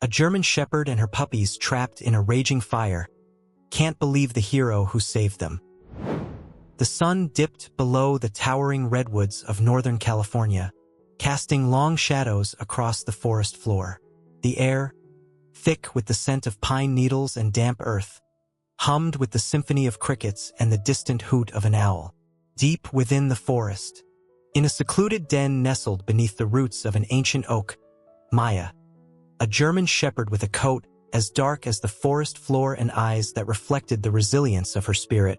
A German shepherd and her puppies trapped in a raging fire. Can't believe the hero who saved them. The sun dipped below the towering redwoods of Northern California, casting long shadows across the forest floor. The air, thick with the scent of pine needles and damp earth, hummed with the symphony of crickets and the distant hoot of an owl. Deep within the forest, in a secluded den nestled beneath the roots of an ancient oak, Maya, a German shepherd with a coat as dark as the forest floor and eyes that reflected the resilience of her spirit,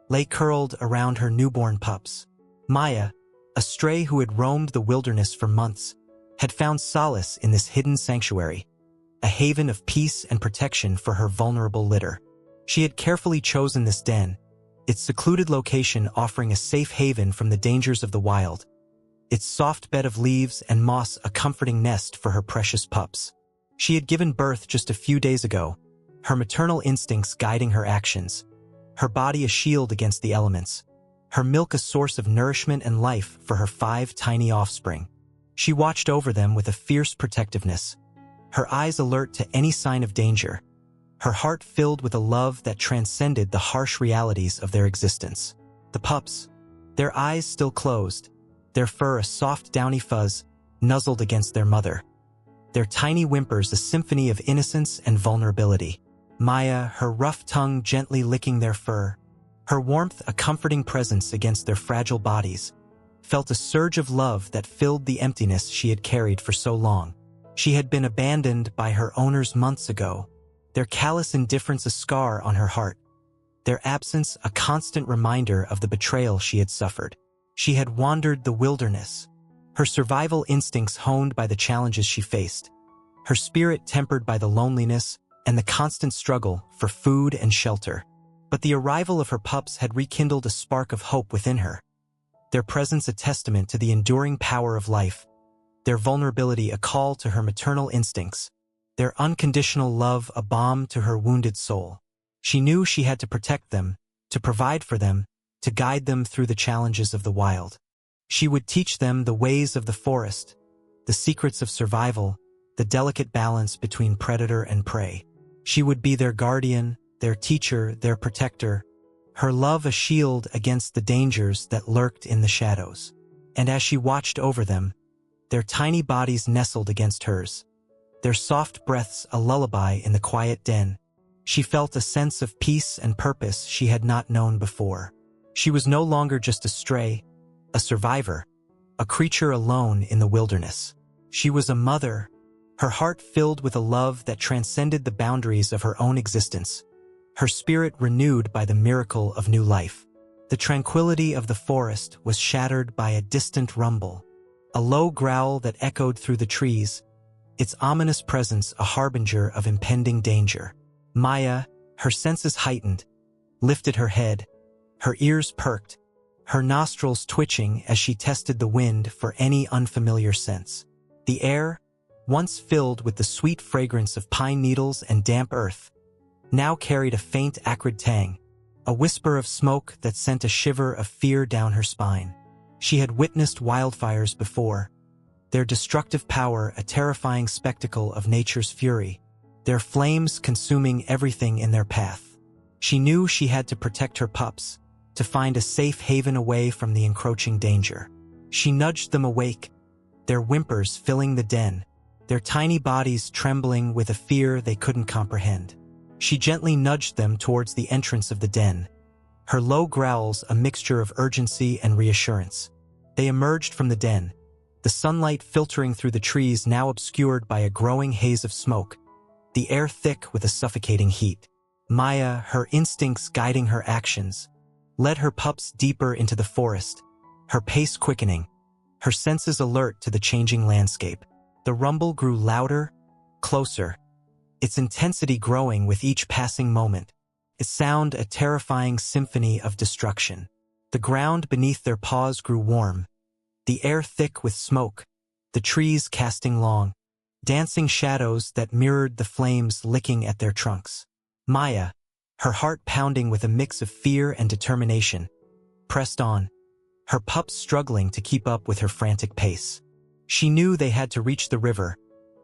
lay curled around her newborn pups. Maya, a stray who had roamed the wilderness for months, had found solace in this hidden sanctuary, a haven of peace and protection for her vulnerable litter. She had carefully chosen this den, its secluded location offering a safe haven from the dangers of the wild, its soft bed of leaves and moss a comforting nest for her precious pups. She had given birth just a few days ago, her maternal instincts guiding her actions, her body a shield against the elements, her milk a source of nourishment and life for her 5 tiny offspring. She watched over them with a fierce protectiveness, her eyes alert to any sign of danger, her heart filled with a love that transcended the harsh realities of their existence. The pups, their eyes still closed, their fur a soft downy fuzz, nuzzled against their mother, their tiny whimpers a symphony of innocence and vulnerability. Maya, her rough tongue gently licking their fur, her warmth a comforting presence against their fragile bodies, felt a surge of love that filled the emptiness she had carried for so long. She had been abandoned by her owners months ago, their callous indifference a scar on her heart, their absence a constant reminder of the betrayal she had suffered. She had wandered the wilderness, her survival instincts honed by the challenges she faced, her spirit tempered by the loneliness and the constant struggle for food and shelter. But the arrival of her pups had rekindled a spark of hope within her, their presence a testament to the enduring power of life, their vulnerability a call to her maternal instincts, their unconditional love a balm to her wounded soul. She knew she had to protect them, to provide for them, to guide them through the challenges of the wild. She would teach them the ways of the forest, the secrets of survival, the delicate balance between predator and prey. She would be their guardian, their teacher, their protector, her love a shield against the dangers that lurked in the shadows. And as she watched over them, their tiny bodies nestled against hers, their soft breaths a lullaby in the quiet den, she felt a sense of peace and purpose she had not known before. She was no longer just a stray, a survivor, a creature alone in the wilderness. She was a mother, her heart filled with a love that transcended the boundaries of her own existence, her spirit renewed by the miracle of new life. The tranquility of the forest was shattered by a distant rumble, a low growl that echoed through the trees, its ominous presence a harbinger of impending danger. Maya, her senses heightened, lifted her head, her ears perked, her nostrils twitching as she tested the wind for any unfamiliar scents. The air, once filled with the sweet fragrance of pine needles and damp earth, now carried a faint acrid tang, a whisper of smoke that sent a shiver of fear down her spine. She had witnessed wildfires before, their destructive power a terrifying spectacle of nature's fury, their flames consuming everything in their path. She knew she had to protect her pups, to find a safe haven away from the encroaching danger. She nudged them awake, their whimpers filling the den, their tiny bodies trembling with a fear they couldn't comprehend. She gently nudged them towards the entrance of the den, her low growls a mixture of urgency and reassurance. They emerged from the den, the sunlight filtering through the trees now obscured by a growing haze of smoke, the air thick with a suffocating heat. Maya, her instincts guiding her actions, led her pups deeper into the forest, her pace quickening, her senses alert to the changing landscape. The rumble grew louder, closer, its intensity growing with each passing moment, its sound a terrifying symphony of destruction. The ground beneath their paws grew warm, the air thick with smoke, the trees casting long, dancing shadows that mirrored the flames licking at their trunks. Maya, her heart pounding with a mix of fear and determination, pressed on, her pups struggling to keep up with her frantic pace. She knew they had to reach the river,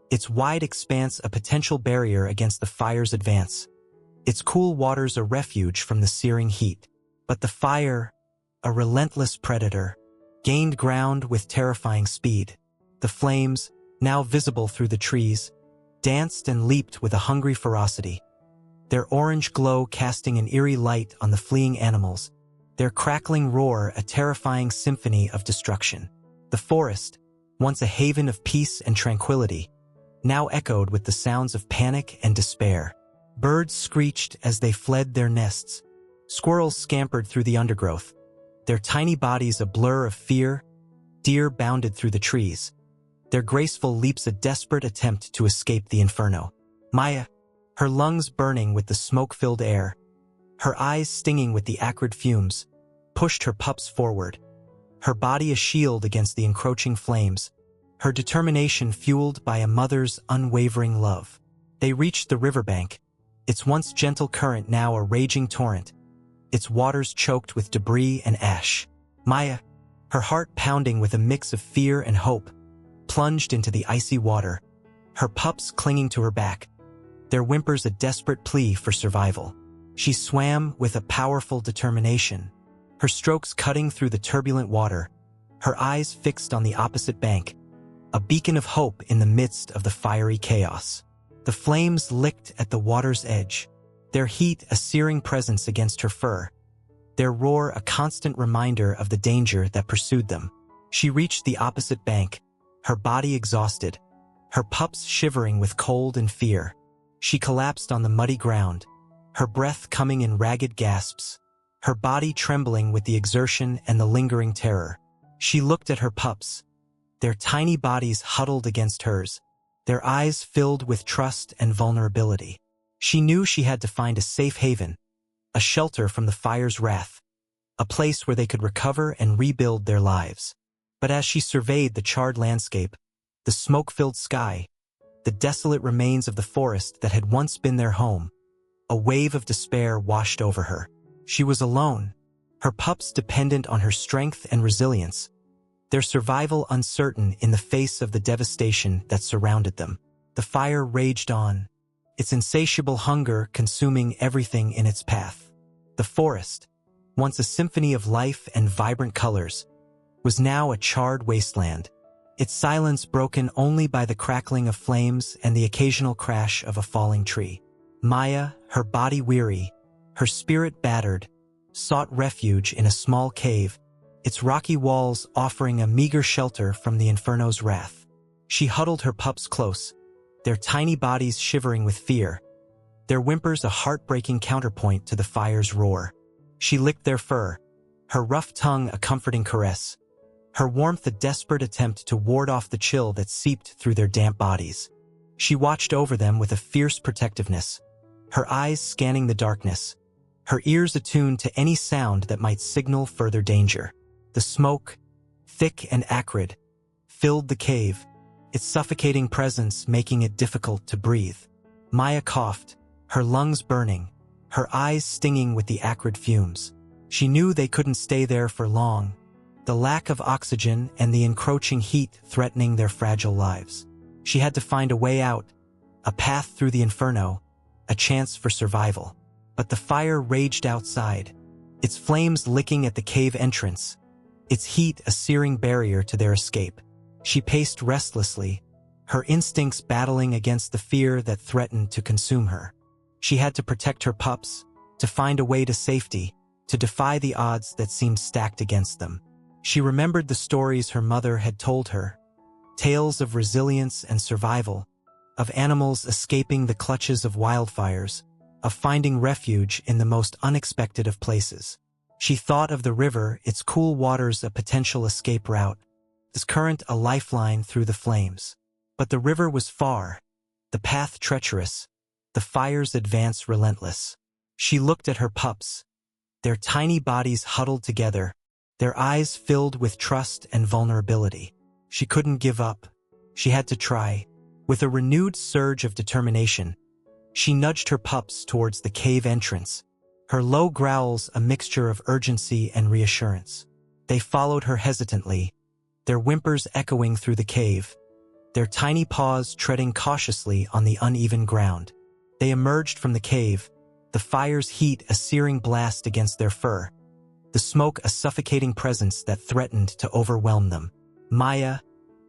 its wide expanse a potential barrier against the fire's advance, its cool waters a refuge from the searing heat. But the fire, a relentless predator, gained ground with terrifying speed. The flames, now visible through the trees, danced and leaped with a hungry ferocity, their orange glow casting an eerie light on the fleeing animals, their crackling roar a terrifying symphony of destruction. The forest, once a haven of peace and tranquility, now echoed with the sounds of panic and despair. Birds screeched as they fled their nests. Squirrels scampered through the undergrowth, their tiny bodies a blur of fear. Deer bounded through the trees, their graceful leaps a desperate attempt to escape the inferno. Maya, her lungs burning with the smoke-filled air, her eyes stinging with the acrid fumes, pushed her pups forward, her body a shield against the encroaching flames, her determination fueled by a mother's unwavering love. They reached the riverbank, its once gentle current now a raging torrent, its waters choked with debris and ash. Maya, her heart pounding with a mix of fear and hope, plunged into the icy water, her pups clinging to her back, their whimpers a desperate plea for survival. She swam with a powerful determination, her strokes cutting through the turbulent water, her eyes fixed on the opposite bank, a beacon of hope in the midst of the fiery chaos. The flames licked at the water's edge, their heat a searing presence against her fur, their roar a constant reminder of the danger that pursued them. She reached the opposite bank, her body exhausted, her pups shivering with cold and fear. She collapsed on the muddy ground, her breath coming in ragged gasps, her body trembling with the exertion and the lingering terror. She looked at her pups, their tiny bodies huddled against hers, their eyes filled with trust and vulnerability. She knew she had to find a safe haven, a shelter from the fire's wrath, a place where they could recover and rebuild their lives. But as she surveyed the charred landscape, the smoke-filled sky, the desolate remains of the forest that had once been their home, a wave of despair washed over her. She was alone, her pups dependent on her strength and resilience, their survival uncertain in the face of the devastation that surrounded them. The fire raged on, its insatiable hunger consuming everything in its path. The forest, once a symphony of life and vibrant colors, was now a charred wasteland, its silence broken only by the crackling of flames and the occasional crash of a falling tree. Maya, her body weary, her spirit battered, sought refuge in a small cave, its rocky walls offering a meager shelter from the inferno's wrath. She huddled her pups close, their tiny bodies shivering with fear, their whimpers a heartbreaking counterpoint to the fire's roar. She licked their fur, her rough tongue a comforting caress, her warmth a desperate attempt to ward off the chill that seeped through their damp bodies. She watched over them with a fierce protectiveness, her eyes scanning the darkness, her ears attuned to any sound that might signal further danger. The smoke, thick and acrid, filled the cave, its suffocating presence making it difficult to breathe. Maya coughed, her lungs burning, her eyes stinging with the acrid fumes. She knew they couldn't stay there for long, the lack of oxygen and the encroaching heat threatening their fragile lives. She had to find a way out, a path through the inferno, a chance for survival. But the fire raged outside, its flames licking at the cave entrance, its heat a searing barrier to their escape. She paced restlessly, her instincts battling against the fear that threatened to consume her. She had to protect her pups, to find a way to safety, to defy the odds that seemed stacked against them. She remembered the stories her mother had told her, tales of resilience and survival, of animals escaping the clutches of wildfires, of finding refuge in the most unexpected of places. She thought of the river, its cool waters a potential escape route, its current a lifeline through the flames. But the river was far, the path treacherous, the fire's advance relentless. She looked at her pups, their tiny bodies huddled together, their eyes filled with trust and vulnerability. She couldn't give up. She had to try. With a renewed surge of determination, she nudged her pups towards the cave entrance, her low growls a mixture of urgency and reassurance. They followed her hesitantly, their whimpers echoing through the cave, their tiny paws treading cautiously on the uneven ground. They emerged from the cave, the fire's heat a searing blast against their fur, the smoke a suffocating presence that threatened to overwhelm them. Maya,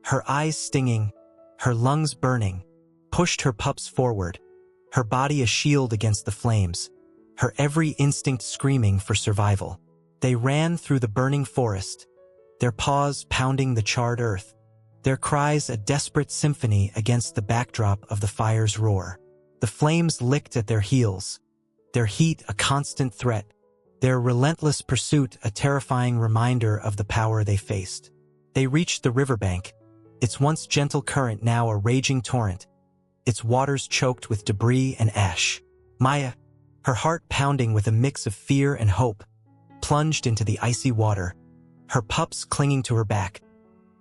her eyes stinging, her lungs burning, pushed her pups forward, her body a shield against the flames, her every instinct screaming for survival. They ran through the burning forest, their paws pounding the charred earth, their cries a desperate symphony against the backdrop of the fire's roar. The flames licked at their heels, their heat a constant threat, their relentless pursuit a terrifying reminder of the power they faced. They reached the riverbank, its once gentle current now a raging torrent, its waters choked with debris and ash. Maya, her heart pounding with a mix of fear and hope, plunged into the icy water, her pups clinging to her back,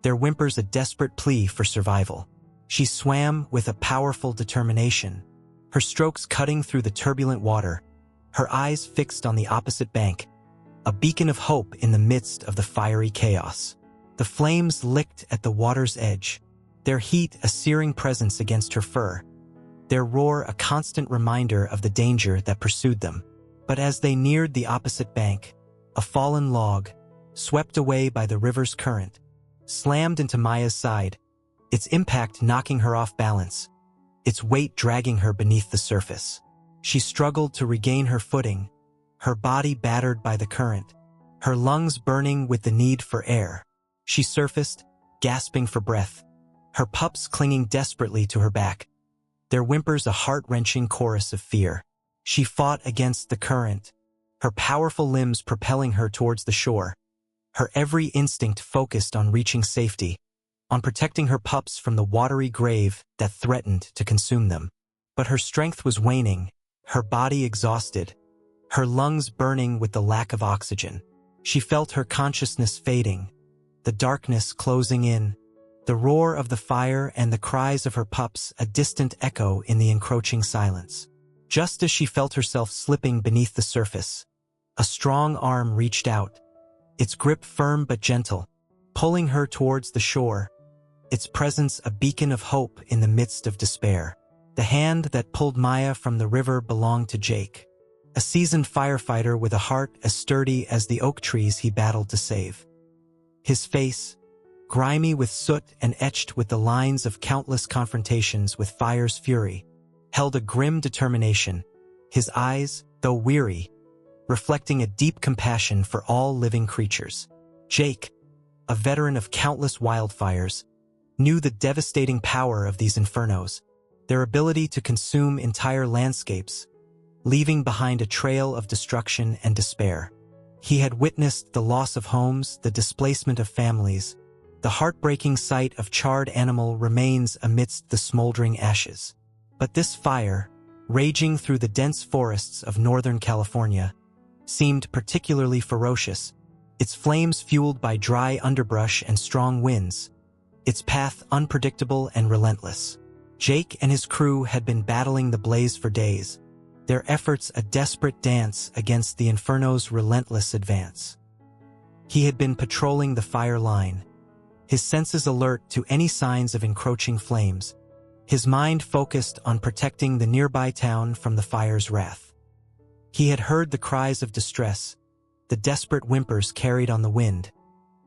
their whimpers a desperate plea for survival. She swam with a powerful determination, her strokes cutting through the turbulent water, her eyes fixed on the opposite bank, a beacon of hope in the midst of the fiery chaos. The flames licked at the water's edge, their heat a searing presence against her fur, their roar a constant reminder of the danger that pursued them. But as they neared the opposite bank, a fallen log, swept away by the river's current, slammed into Maya's side, its impact knocking her off balance, its weight dragging her beneath the surface. She struggled to regain her footing, her body battered by the current, her lungs burning with the need for air. She surfaced, gasping for breath, her pups clinging desperately to her back, their whimpers a heart-wrenching chorus of fear. She fought against the current, her powerful limbs propelling her towards the shore, her every instinct focused on reaching safety, on protecting her pups from the watery grave that threatened to consume them. But her strength was waning, her body exhausted, her lungs burning with the lack of oxygen. She felt her consciousness fading, the darkness closing in, the roar of the fire and the cries of her pups a distant echo in the encroaching silence. Just as she felt herself slipping beneath the surface, a strong arm reached out, its grip firm but gentle, pulling her towards the shore, its presence a beacon of hope in the midst of despair. The hand that pulled Maya from the river belonged to Jake, a seasoned firefighter with a heart as sturdy as the oak trees he battled to save. His face, grimy with soot and etched with the lines of countless confrontations with fire's fury, held a grim determination, his eyes, though weary, reflecting a deep compassion for all living creatures. Jake, a veteran of countless wildfires, knew the devastating power of these infernos, their ability to consume entire landscapes, leaving behind a trail of destruction and despair. He had witnessed the loss of homes, the displacement of families, the heartbreaking sight of charred animal remains amidst the smoldering ashes. But this fire, raging through the dense forests of Northern California, seemed particularly ferocious, its flames fueled by dry underbrush and strong winds, its path unpredictable and relentless. Jake and his crew had been battling the blaze for days, their efforts a desperate dance against the inferno's relentless advance. He had been patrolling the fire line, his senses alert to any signs of encroaching flames, his mind focused on protecting the nearby town from the fire's wrath. He had heard the cries of distress, the desperate whimpers carried on the wind,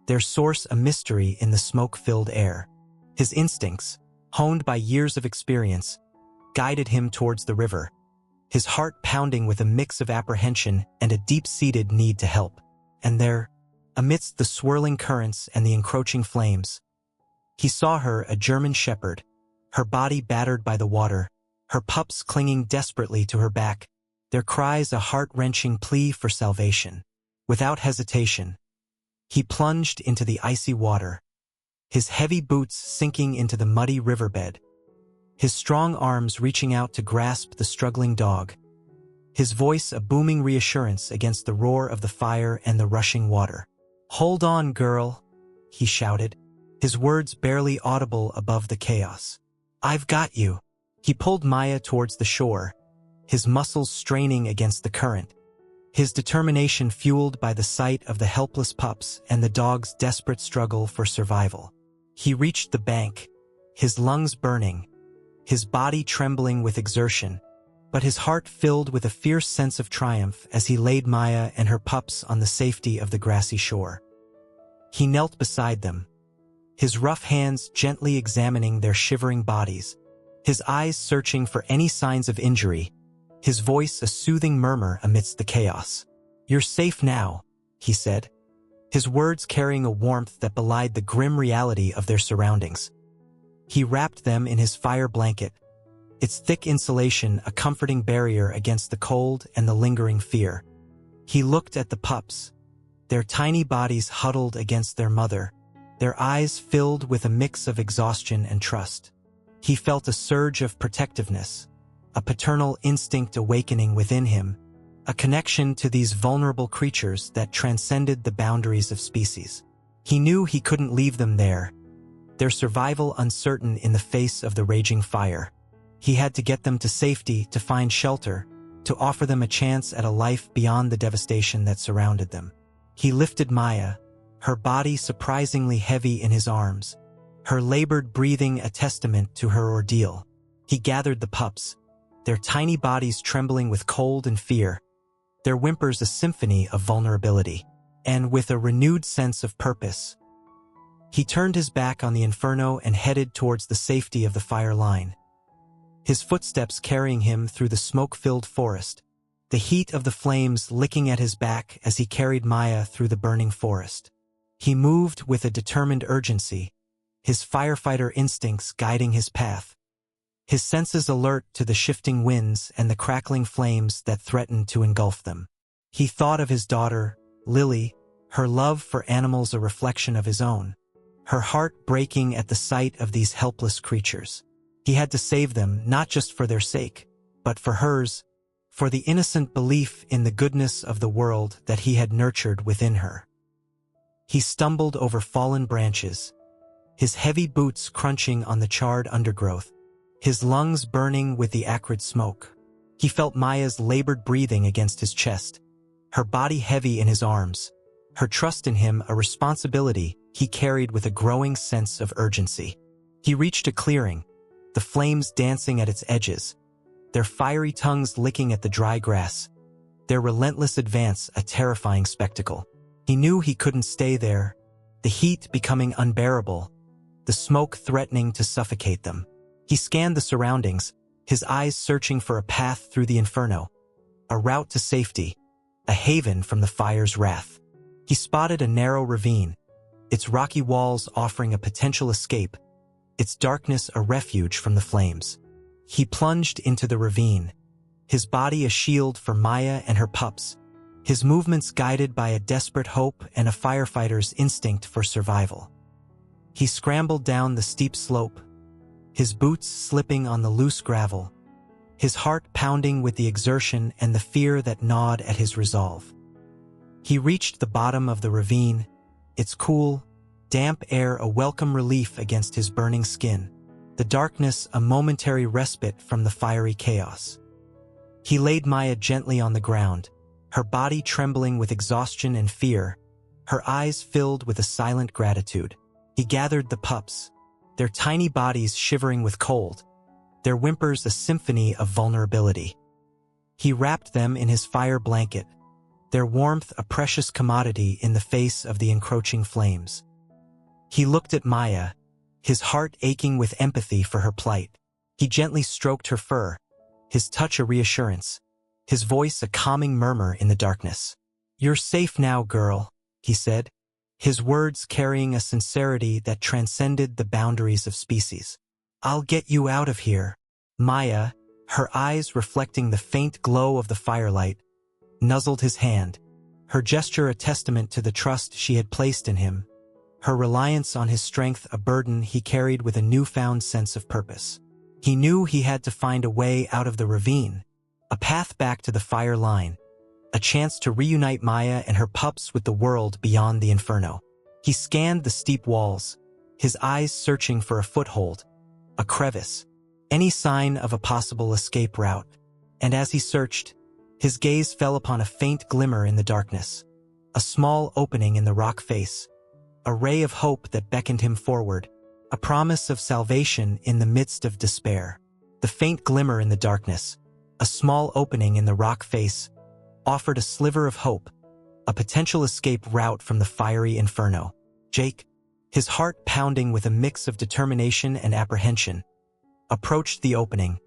their source a mystery in the smoke-filled air. His instincts, honed by years of experience, guided him towards the river, his heart pounding with a mix of apprehension and a deep-seated need to help. And there, amidst the swirling currents and the encroaching flames, he saw her, a German shepherd, her body battered by the water, her pups clinging desperately to her back, their cries a heart-wrenching plea for salvation. Without hesitation, he plunged into the icy water, his heavy boots sinking into the muddy riverbed, his strong arms reaching out to grasp the struggling dog, his voice a booming reassurance against the roar of the fire and the rushing water. "Hold on, girl," he shouted, his words barely audible above the chaos. "I've got you." He pulled Maya towards the shore, his muscles straining against the current, his determination fueled by the sight of the helpless pups and the dog's desperate struggle for survival. He reached the bank, his lungs burning, his body trembling with exertion, but his heart filled with a fierce sense of triumph as he laid Maya and her pups on the safety of the grassy shore. He knelt beside them, his rough hands gently examining their shivering bodies, his eyes searching for any signs of injury, his voice a soothing murmur amidst the chaos. "You're safe now," he said, his words carrying a warmth that belied the grim reality of their surroundings. He wrapped them in his fire blanket, its thick insulation a comforting barrier against the cold and the lingering fear. He looked at the pups, their tiny bodies huddled against their mother, their eyes filled with a mix of exhaustion and trust. He felt a surge of protectiveness, a paternal instinct awakening within him, a connection to these vulnerable creatures that transcended the boundaries of species. He knew he couldn't leave them there, their survival uncertain in the face of the raging fire. He had to get them to safety, to find shelter, to offer them a chance at a life beyond the devastation that surrounded them. He lifted Maya, her body surprisingly heavy in his arms, her labored breathing a testament to her ordeal. He gathered the pups, their tiny bodies trembling with cold and fear, their whimpers a symphony of vulnerability. And with a renewed sense of purpose, he turned his back on the inferno and headed towards the safety of the fire line, his footsteps carrying him through the smoke-filled forest, the heat of the flames licking at his back as he carried Maya through the burning forest. He moved with a determined urgency, his firefighter instincts guiding his path, his senses alert to the shifting winds and the crackling flames that threatened to engulf them. He thought of his daughter, Lily, her love for animals a reflection of his own, her heart breaking at the sight of these helpless creatures. He had to save them, not just for their sake, but for hers, for the innocent belief in the goodness of the world that he had nurtured within her. He stumbled over fallen branches, his heavy boots crunching on the charred undergrowth, his lungs burning with the acrid smoke. He felt Maya's labored breathing against his chest, her body heavy in his arms, her trust in him a responsibility he carried with a growing sense of urgency. He reached a clearing, the flames dancing at its edges, their fiery tongues licking at the dry grass, their relentless advance a terrifying spectacle. He knew he couldn't stay there, the heat becoming unbearable, the smoke threatening to suffocate them. He scanned the surroundings, his eyes searching for a path through the inferno, a route to safety, a haven from the fire's wrath. He spotted a narrow ravine, its rocky walls offering a potential escape, its darkness a refuge from the flames. He plunged into the ravine, his body a shield for Maya and her pups, his movements guided by a desperate hope and a firefighter's instinct for survival. He scrambled down the steep slope, his boots slipping on the loose gravel, his heart pounding with the exertion and the fear that gnawed at his resolve. He reached the bottom of the ravine, its cool, damp air a welcome relief against his burning skin, the darkness a momentary respite from the fiery chaos. He laid Maya gently on the ground, her body trembling with exhaustion and fear, her eyes filled with a silent gratitude. He gathered the pups, their tiny bodies shivering with cold, their whimpers a symphony of vulnerability. He wrapped them in his fire blanket, their warmth a precious commodity in the face of the encroaching flames. He looked at Maya, his heart aching with empathy for her plight. He gently stroked her fur, his touch a reassurance, his voice a calming murmur in the darkness. "You're safe now, girl," he said, his words carrying a sincerity that transcended the boundaries of species. "I'll get you out of here." Maya, her eyes reflecting the faint glow of the firelight, nuzzled his hand, her gesture a testament to the trust she had placed in him, her reliance on his strength a burden he carried with a newfound sense of purpose. He knew he had to find a way out of the ravine, a path back to the fire line, a chance to reunite Maya and her pups with the world beyond the inferno. He scanned the steep walls, his eyes searching for a foothold, a crevice, any sign of a possible escape route. And as he searched, his gaze fell upon a faint glimmer in the darkness, a small opening in the rock face, a ray of hope that beckoned him forward, a promise of salvation in the midst of despair. The faint glimmer in the darkness, a small opening in the rock face, offered a sliver of hope, a potential escape route from the fiery inferno. Jake, his heart pounding with a mix of determination and apprehension, approached the opening,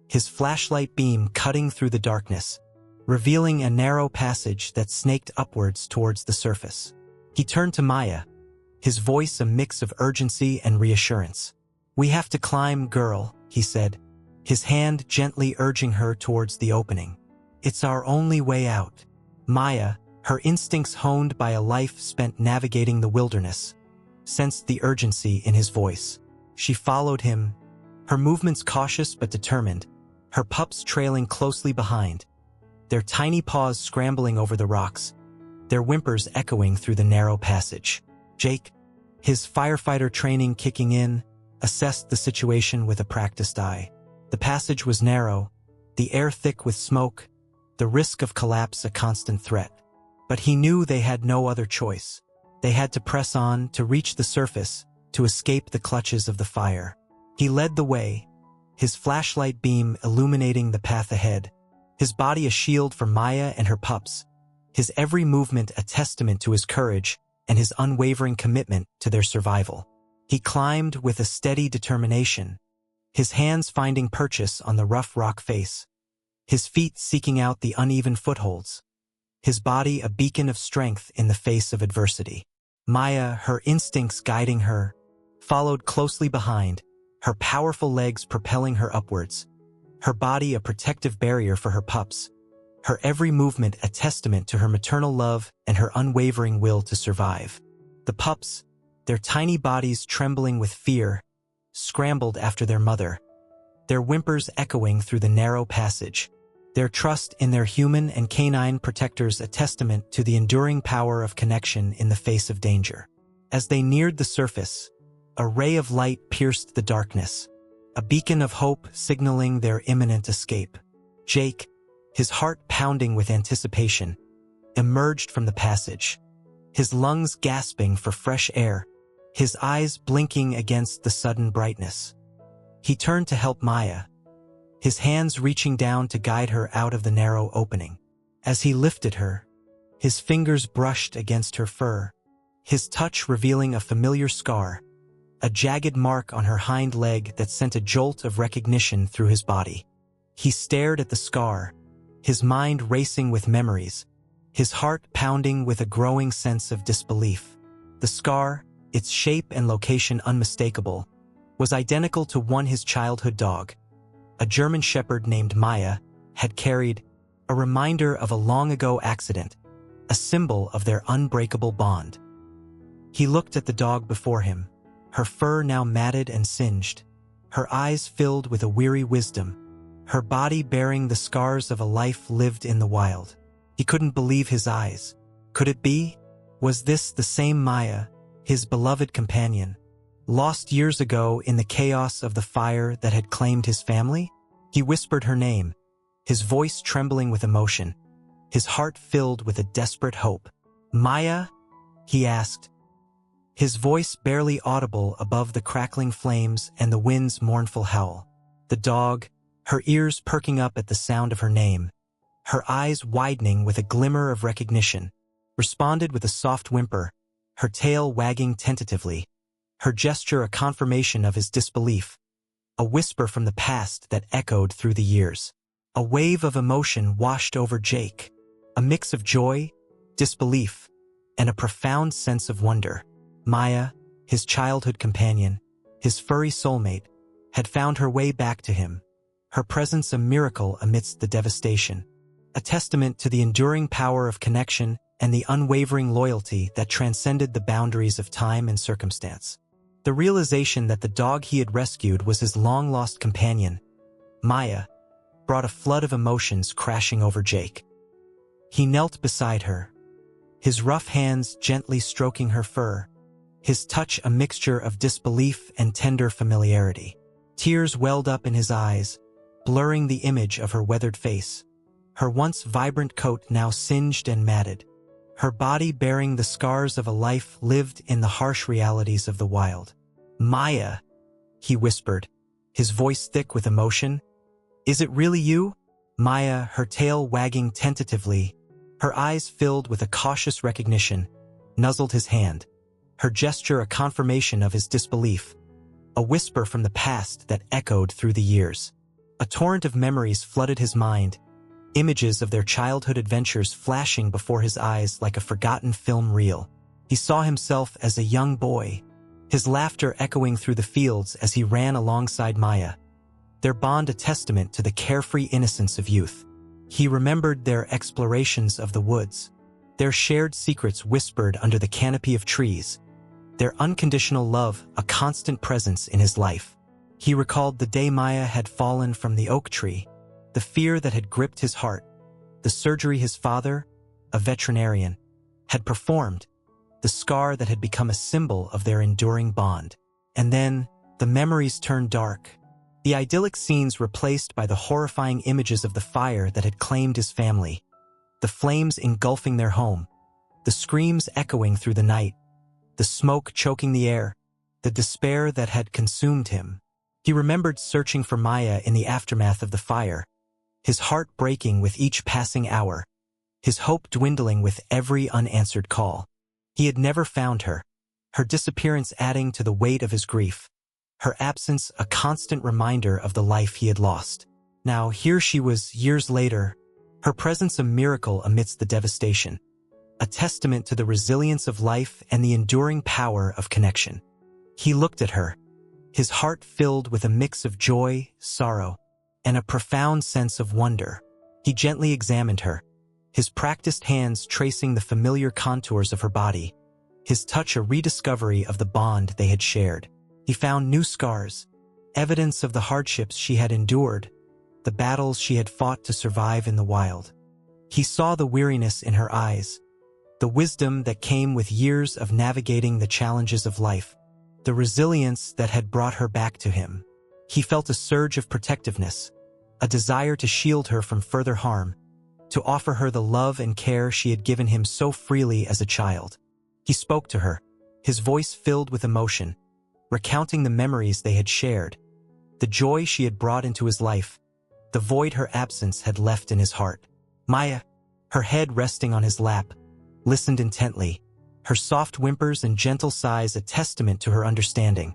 his flashlight beam cutting through the darkness, revealing a narrow passage that snaked upwards towards the surface. He turned to Maya, his voice a mix of urgency and reassurance. "We have to climb, girl," he said, his hand gently urging her towards the opening. "It's our only way out." Maya, her instincts honed by a life spent navigating the wilderness, sensed the urgency in his voice. She followed him, her movements cautious but determined, her pups trailing closely behind, their tiny paws scrambling over the rocks, their whimpers echoing through the narrow passage. Jake, his firefighter training kicking in, assessed the situation with a practiced eye. The passage was narrow, the air thick with smoke, the risk of collapse a constant threat. But he knew they had no other choice. They had to press on, to reach the surface, to escape the clutches of the fire. He led the way, his flashlight beam illuminating the path ahead, his body a shield for Maya and her pups, his every movement a testament to his courage and his unwavering commitment to their survival. He climbed with a steady determination, his hands finding purchase on the rough rock face, his feet seeking out the uneven footholds, his body a beacon of strength in the face of adversity. Maya, her instincts guiding her, followed closely behind, her powerful legs propelling her upwards, her body a protective barrier for her pups, her every movement a testament to her maternal love and her unwavering will to survive. The pups, their tiny bodies trembling with fear, scrambled after their mother, their whimpers echoing through the narrow passage, their trust in their human and canine protectors a testament to the enduring power of connection in the face of danger. As they neared the surface, a ray of light pierced the darkness, a beacon of hope signaling their imminent escape. Jake, his heart pounding with anticipation, emerged from the passage, his lungs gasping for fresh air, his eyes blinking against the sudden brightness. He turned to help Maya, his hands reaching down to guide her out of the narrow opening. As he lifted her, his fingers brushed against her fur, his touch revealing a familiar scar, a jagged mark on her hind leg that sent a jolt of recognition through his body. He stared at the scar, his mind racing with memories, his heart pounding with a growing sense of disbelief. The scar, its shape and location unmistakable, was identical to one his childhood dog, a German shepherd named Maya, had carried, a reminder of a long-ago accident, a symbol of their unbreakable bond. He looked at the dog before him, her fur now matted and singed, her eyes filled with a weary wisdom, her body bearing the scars of a life lived in the wild. He couldn't believe his eyes. Could it be? Was this the same Maya, his beloved companion, lost years ago in the chaos of the fire that had claimed his family? He whispered her name, his voice trembling with emotion, his heart filled with a desperate hope. "Maya?" he asked, his voice barely audible above the crackling flames and the wind's mournful howl. The dog, her ears perking up at the sound of her name, her eyes widening with a glimmer of recognition, responded with a soft whimper, her tail wagging tentatively, her gesture a confirmation of his disbelief, a whisper from the past that echoed through the years. A wave of emotion washed over Jake, a mix of joy, disbelief, and a profound sense of wonder. Maya, his childhood companion, his furry soulmate, had found her way back to him, her presence a miracle amidst the devastation, a testament to the enduring power of connection and the unwavering loyalty that transcended the boundaries of time and circumstance. The realization that the dog he had rescued was his long-lost companion, Maya, brought a flood of emotions crashing over Jake. He knelt beside her, his rough hands gently stroking her fur, his touch a mixture of disbelief and tender familiarity. Tears welled up in his eyes, blurring the image of her weathered face, her once vibrant coat now singed and matted, her body bearing the scars of a life lived in the harsh realities of the wild. "Maya," he whispered, his voice thick with emotion. "Is it really you?" Maya, her tail wagging tentatively, her eyes filled with a cautious recognition, nuzzled his hand, her gesture a confirmation of his disbelief, a whisper from the past that echoed through the years. A torrent of memories flooded his mind, images of their childhood adventures flashing before his eyes like a forgotten film reel. He saw himself as a young boy, his laughter echoing through the fields as he ran alongside Maya, their bond a testament to the carefree innocence of youth. He remembered their explorations of the woods, their shared secrets whispered under the canopy of trees, their unconditional love a constant presence in his life. He recalled the day Maya had fallen from the oak tree, the fear that had gripped his heart, the surgery his father, a veterinarian, had performed, the scar that had become a symbol of their enduring bond. And then, the memories turned dark, the idyllic scenes replaced by the horrifying images of the fire that had claimed his family, the flames engulfing their home, the screams echoing through the night, the smoke choking the air, the despair that had consumed him. He remembered searching for Maya in the aftermath of the fire, his heart breaking with each passing hour, his hope dwindling with every unanswered call. He had never found her, her disappearance adding to the weight of his grief, her absence a constant reminder of the life he had lost. Now here she was years later, her presence a miracle amidst the devastation, a testament to the resilience of life and the enduring power of connection. He looked at her, his heart filled with a mix of joy, sorrow, and a profound sense of wonder. He gently examined her, his practiced hands tracing the familiar contours of her body, his touch a rediscovery of the bond they had shared. He found new scars, evidence of the hardships she had endured, the battles she had fought to survive in the wild. He saw the weariness in her eyes, the wisdom that came with years of navigating the challenges of life, the resilience that had brought her back to him. He felt a surge of protectiveness, a desire to shield her from further harm, to offer her the love and care she had given him so freely as a child. He spoke to her, his voice filled with emotion, recounting the memories they had shared, the joy she had brought into his life, the void her absence had left in his heart. Maya, her head resting on his lap, listened intently, her soft whimpers and gentle sighs a testament to her understanding,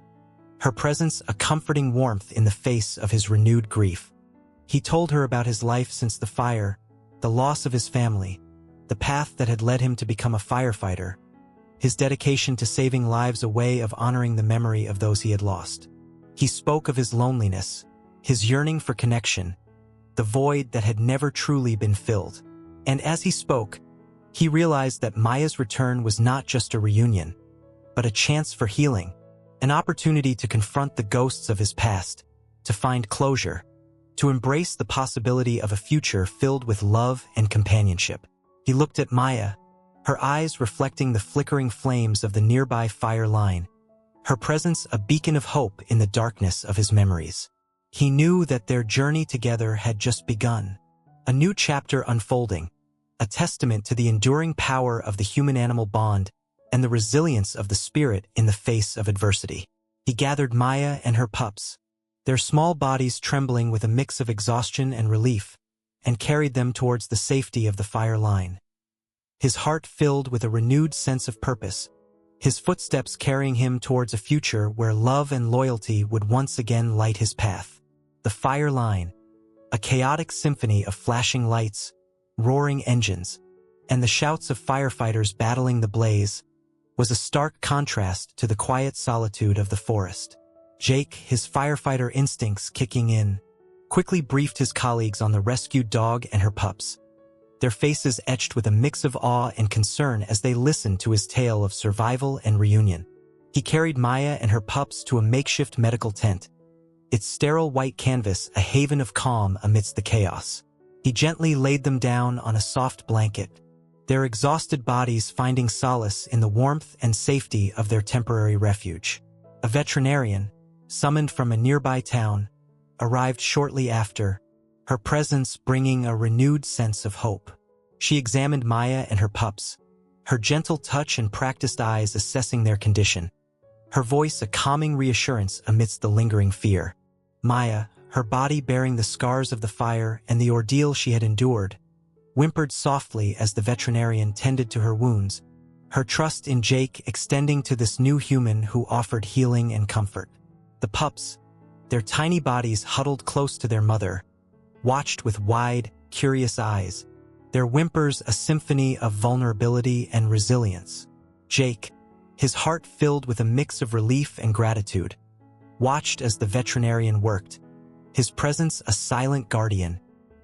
her presence a comforting warmth in the face of his renewed grief. He told her about his life since the fire, the loss of his family, the path that had led him to become a firefighter, his dedication to saving lives, a way of honoring the memory of those he had lost. He spoke of his loneliness, his yearning for connection, the void that had never truly been filled. And as he spoke, he realized that Maya's return was not just a reunion, but a chance for healing, an opportunity to confront the ghosts of his past, to find closure, to embrace the possibility of a future filled with love and companionship. He looked at Maya, her eyes reflecting the flickering flames of the nearby fire line, her presence a beacon of hope in the darkness of his memories. He knew that their journey together had just begun, a new chapter unfolding, a testament to the enduring power of the human-animal bond and the resilience of the spirit in the face of adversity. He gathered Maya and her pups, their small bodies trembling with a mix of exhaustion and relief, and carried them towards the safety of the fire line. His heart filled with a renewed sense of purpose, his footsteps carrying him towards a future where love and loyalty would once again light his path. The fire line, a chaotic symphony of flashing lights, roaring engines, and the shouts of firefighters battling the blaze, was a stark contrast to the quiet solitude of the forest. Jake, his firefighter instincts kicking in, quickly briefed his colleagues on the rescued dog and her pups, their faces etched with a mix of awe and concern as they listened to his tale of survival and reunion. He carried Maya and her pups to a makeshift medical tent, its sterile white canvas a haven of calm amidst the chaos. He gently laid them down on a soft blanket, their exhausted bodies finding solace in the warmth and safety of their temporary refuge. A veterinarian, summoned from a nearby town, arrived shortly after, her presence bringing a renewed sense of hope. She examined Maya and her pups, her gentle touch and practiced eyes assessing their condition. her voice a calming reassurance amidst the lingering fear. Maya, her body bearing the scars of the fire and the ordeal she had endured, whimpered softly as the veterinarian tended to her wounds, her trust in Jake extending to this new human who offered healing and comfort. The pups, their tiny bodies huddled close to their mother, watched with wide, curious eyes, their whimpers a symphony of vulnerability and resilience. Jake, his heart filled with a mix of relief and gratitude, watched as the veterinarian worked, his presence a silent guardian,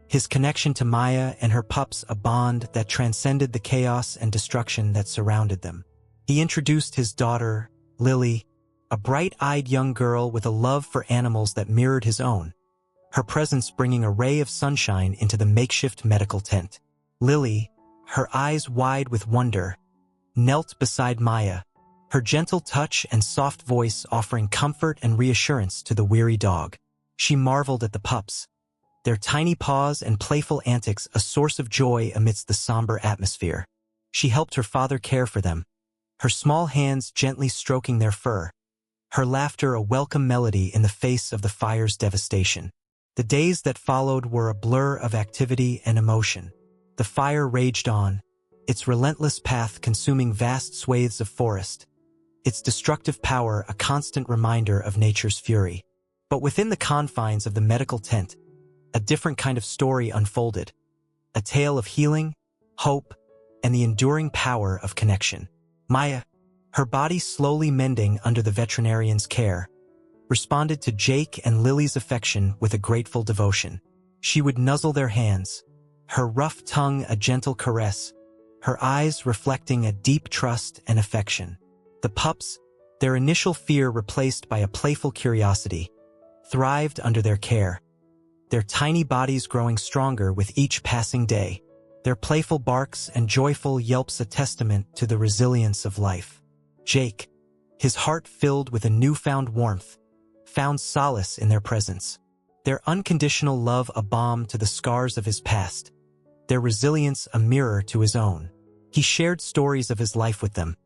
his connection to Maya and her pups a bond that transcended the chaos and destruction that surrounded them. He introduced his daughter, Lily, a bright-eyed young girl with a love for animals that mirrored his own, her presence bringing a ray of sunshine into the makeshift medical tent. Lily, her eyes wide with wonder, knelt beside Maya, her gentle touch and soft voice offering comfort and reassurance to the weary dog. She marveled at the pups, their tiny paws and playful antics a source of joy amidst the somber atmosphere. She helped her father care for them, her small hands gently stroking their fur, her laughter a welcome melody in the face of the fire's devastation. The days that followed were a blur of activity and emotion. The fire raged on, its relentless path consuming vast swathes of forest, its destructive power a constant reminder of nature's fury. But within the confines of the medical tent, a different kind of story unfolded, a tale of healing, hope, and the enduring power of connection. Maya, her body slowly mending under the veterinarian's care, responded to Jake and Lily's affection with a grateful devotion. She would nuzzle their hands, her rough tongue a gentle caress, her eyes reflecting a deep trust and affection. The pups, their initial fear replaced by a playful curiosity, thrived under their care, their tiny bodies growing stronger with each passing day, their playful barks and joyful yelps a testament to the resilience of life. Jake, his heart filled with a newfound warmth, found solace in their presence, their unconditional love a balm to the scars of his past, their resilience a mirror to his own. He shared stories of his life with them,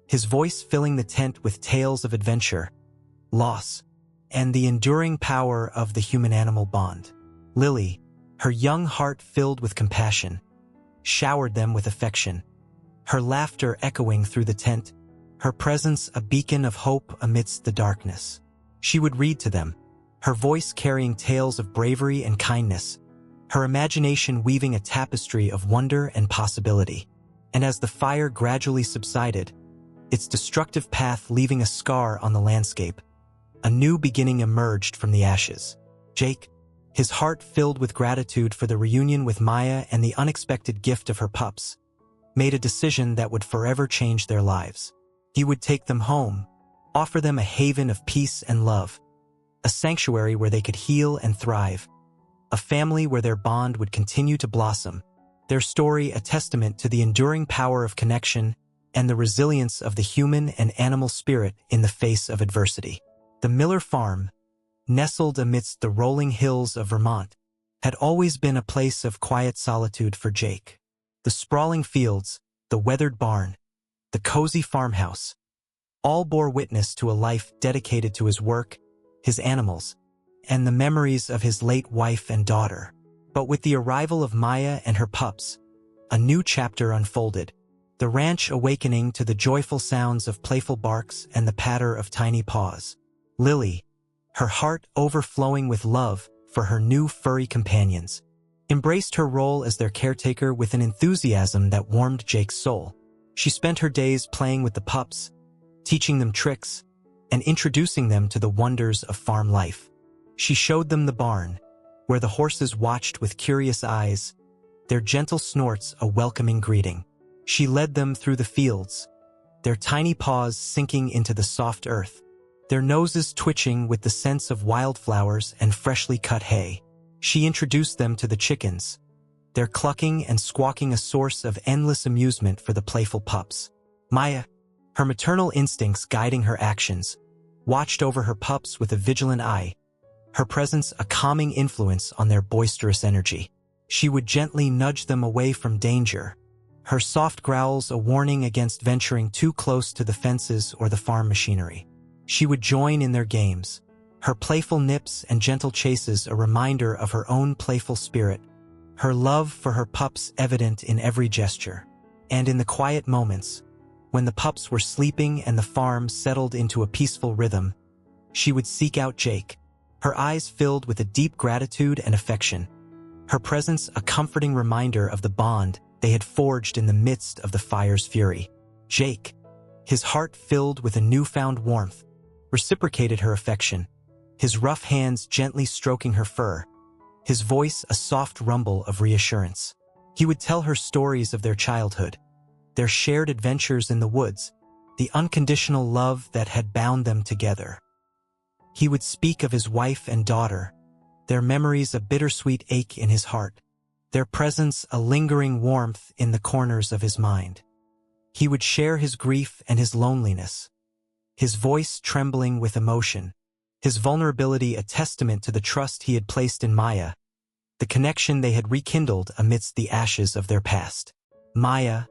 his voice filling the tent with tales of adventure, loss, and the enduring power of the human-animal bond. Lily, her young heart filled with compassion, showered them with affection, her laughter echoing through the tent, her presence a beacon of hope amidst the darkness. She would read to them, her voice carrying tales of bravery and kindness, her imagination weaving a tapestry of wonder and possibility. And as the fire gradually subsided, its destructive path leaving a scar on the landscape, a new beginning emerged from the ashes. Jake, his heart filled with gratitude for the reunion with Maya and the unexpected gift of her pups, made a decision that would forever change their lives. He would take them home, offer them a haven of peace and love, a sanctuary where they could heal and thrive, a family where their bond would continue to blossom, their story a testament to the enduring power of connection and the resilience of the human and animal spirit in the face of adversity. The Miller farm, nestled amidst the rolling hills of Vermont, had always been a place of quiet solitude for Jake. The sprawling fields, the weathered barn, the cozy farmhouse, all bore witness to a life dedicated to his work, his animals, and the memories of his late wife and daughter. But with the arrival of Maya and her pups, a new chapter unfolded, the ranch awakening to the joyful sounds of playful barks and the patter of tiny paws. Lily, her heart overflowing with love for her new furry companions, embraced her role as their caretaker with an enthusiasm that warmed Jake's soul. She spent her days playing with the pups, teaching them tricks, and introducing them to the wonders of farm life. She showed them the barn, where the horses watched with curious eyes, their gentle snorts a welcoming greeting. She led them through the fields, their tiny paws sinking into the soft earth, their noses twitching with the scents of wildflowers and freshly cut hay. She introduced them to the chickens, their clucking and squawking a source of endless amusement for the playful pups. Maya, her maternal instincts guiding her actions, watched over her pups with a vigilant eye, her presence a calming influence on their boisterous energy. She would gently nudge them away from danger, her soft growls a warning against venturing too close to the fences or the farm machinery. She would join in their games, her playful nips and gentle chases a reminder of her own playful spirit, her love for her pups evident in every gesture. And in the quiet moments, when the pups were sleeping and the farm settled into a peaceful rhythm, she would seek out Jake, her eyes filled with a deep gratitude and affection, her presence a comforting reminder of the bond they had forged in the midst of the fire's fury. Jake, his heart filled with a newfound warmth, reciprocated her affection, his rough hands gently stroking her fur, his voice a soft rumble of reassurance. He would tell her stories of their childhood, their shared adventures in the woods, the unconditional love that had bound them together. He would speak of his wife and daughter, their memories a bittersweet ache in his heart, their presence a lingering warmth in the corners of his mind. He would share his grief and his loneliness, his voice trembling with emotion, his vulnerability a testament to the trust he had placed in Maya, the connection they had rekindled amidst the ashes of their past. Maya,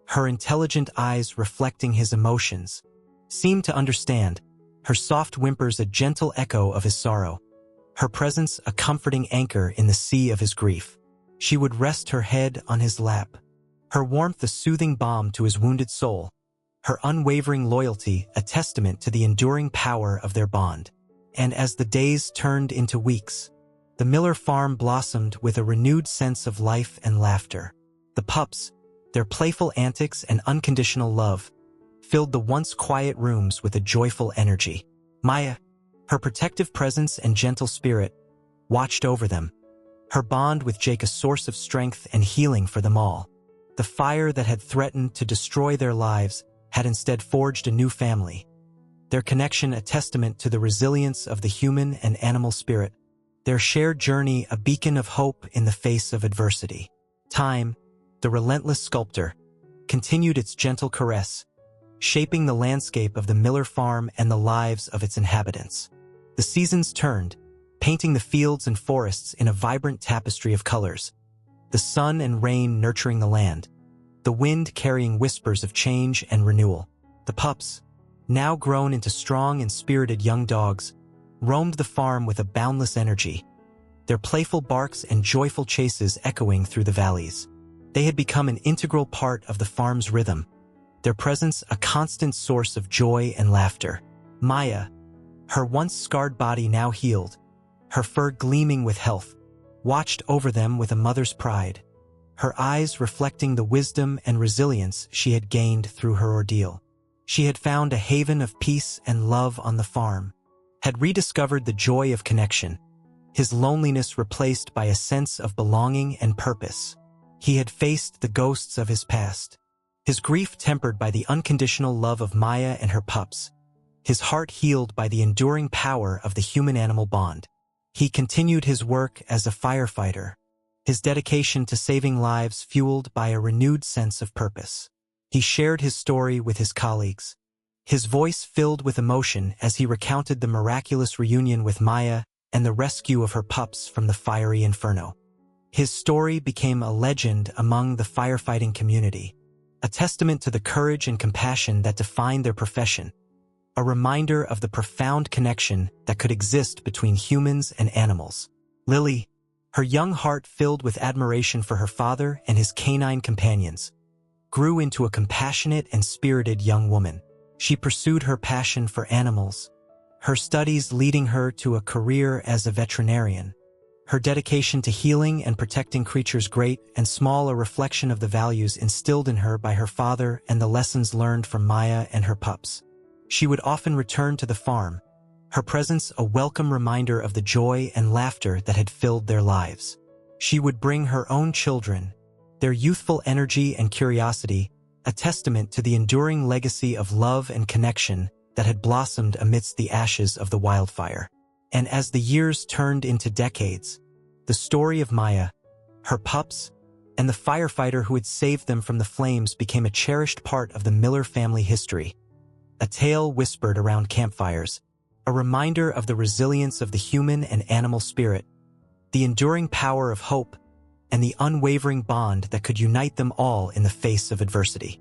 her intelligent eyes reflecting his emotions, seemed to understand, her soft whimpers a gentle echo of his sorrow, her presence a comforting anchor in the sea of his grief. She would rest her head on his lap, her warmth a soothing balm to his wounded soul, her unwavering loyalty a testament to the enduring power of their bond. And as the days turned into weeks, the Miller farm blossomed with a renewed sense of life and laughter. The pups, their playful antics and unconditional love, filled the once quiet rooms with a joyful energy. Maya, her protective presence and gentle spirit, watched over them, her bond with Jake a source of strength and healing for them all. The fire that had threatened to destroy their lives had instead forged a new family, their connection a testament to the resilience of the human and animal spirit, their shared journey a beacon of hope in the face of adversity. Time, the relentless sculptor, continued its gentle caress, shaping the landscape of the Miller farm and the lives of its inhabitants. The seasons turned, painting the fields and forests in a vibrant tapestry of colors, the sun and rain nurturing the land, the wind carrying whispers of change and renewal. The pups, now grown into strong and spirited young dogs, roamed the farm with a boundless energy, their playful barks and joyful chases echoing through the valleys. They had become an integral part of the farm's rhythm, their presence a constant source of joy and laughter. Maya, her once scarred body now healed, her fur gleaming with health, watched over them with a mother's pride, her eyes reflecting the wisdom and resilience she had gained through her ordeal. She had found a haven of peace and love on the farm, had rediscovered the joy of connection, his loneliness replaced by a sense of belonging and purpose. He had faced the ghosts of his past, his grief tempered by the unconditional love of Maya and her pups, his heart healed by the enduring power of the human-animal bond. He continued his work as a firefighter, his dedication to saving lives fueled by a renewed sense of purpose. He shared his story with his colleagues, his voice filled with emotion as he recounted the miraculous reunion with Maya and the rescue of her pups from the fiery inferno. His story became a legend among the firefighting community, a testament to the courage and compassion that defined their profession, a reminder of the profound connection that could exist between humans and animals. Lily, her young heart filled with admiration for her father and his canine companions, grew into a compassionate and spirited young woman. She pursued her passion for animals, her studies leading her to a career as a veterinarian, her dedication to healing and protecting creatures great and small a reflection of the values instilled in her by her father and the lessons learned from Maya and her pups. She would often return to the farm, her presence a welcome reminder of the joy and laughter that had filled their lives. She would bring her own children, their youthful energy and curiosity, a testament to the enduring legacy of love and connection that had blossomed amidst the ashes of the wildfire. And as the years turned into decades, the story of Maya, her pups, and the firefighter who had saved them from the flames became a cherished part of the Miller family history, a tale whispered around campfires, a reminder of the resilience of the human and animal spirit, the enduring power of hope, and the unwavering bond that could unite them all in the face of adversity.